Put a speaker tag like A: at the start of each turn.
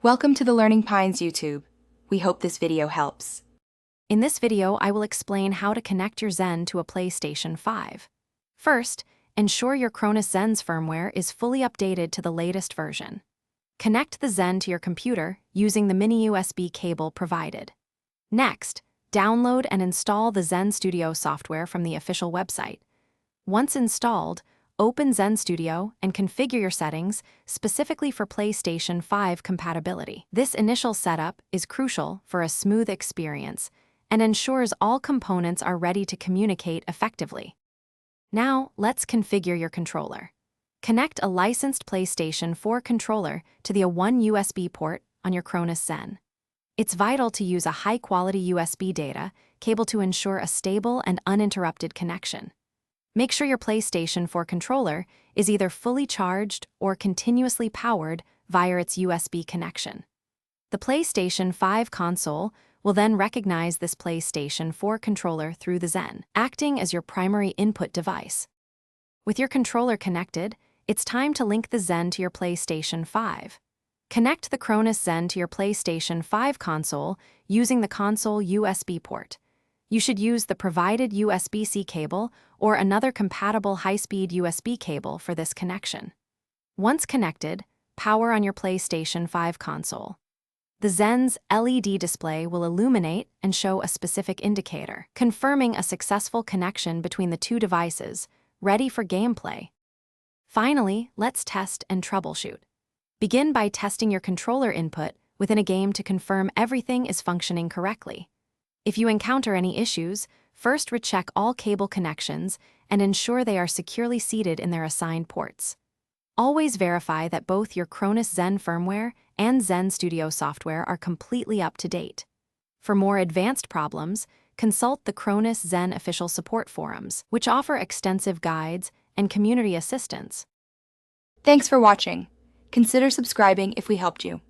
A: Welcome to the Learning Pines YouTube. We hope this video helps.
B: In this video, I will explain how to connect your Zen to a PlayStation 5. First, ensure your Cronus Zen's firmware is fully updated to the latest version. Connect the Zen to your computer using the mini USB cable provided. Next, download and install the Zen Studio software from the official website. Once installed, open Zen Studio and configure your settings specifically for PlayStation 5 compatibility. This initial setup is crucial for a smooth experience and ensures all components are ready to communicate effectively. Now, let's configure your controller. Connect a licensed PlayStation 4 controller to the one USB port on your Cronus Zen. It's vital to use a high-quality USB data cable to ensure a stable and uninterrupted connection. Make sure your PlayStation 4 controller is either fully charged or continuously powered via its USB connection. The PlayStation 5 console will then recognize this PlayStation 4 controller through the Zen, acting as your primary input device. With your controller connected, it's time to link the Zen to your PlayStation 5. Connect the Cronus Zen to your PlayStation 5 console using the console USB port. You should use the provided USB-C cable or another compatible high-speed USB cable for this connection. Once connected, power on your PlayStation 5 console. The Zen's LED display will illuminate and show a specific indicator, confirming a successful connection between the two devices, ready for gameplay. Finally, let's test and troubleshoot. Begin by testing your controller input within a game to confirm everything is functioning correctly. If you encounter any issues, first recheck all cable connections and ensure they are securely seated in their assigned ports. Always verify that both your Cronus Zen firmware and Zen Studio software are completely up to date. For more advanced problems, consult the Cronus Zen official support forums, which offer extensive guides and community assistance.
A: Thanks for watching. Consider subscribing if we helped you.